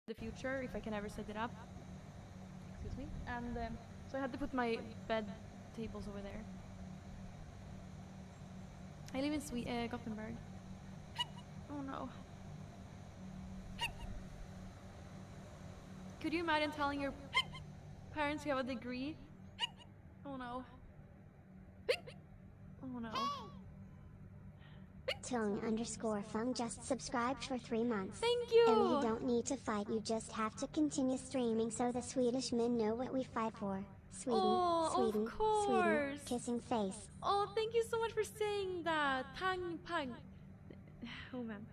the future if I can ever set it up. Excuse me. And so I had to put my bed tables over there. I live in Gothenburg. Oh no. Could you imagine telling your parents you have a degree? Oh no. Oh no. Tone_Fung just subscribed for 3 months. Thank you! And you don't need to fight, you just have to continue streaming so the Swedish men know what we fight for. Sweden, Oh, Sweden, of course. Sweden, kissing face. Oh, thank you so much for saying that. Tang pang. Oh man.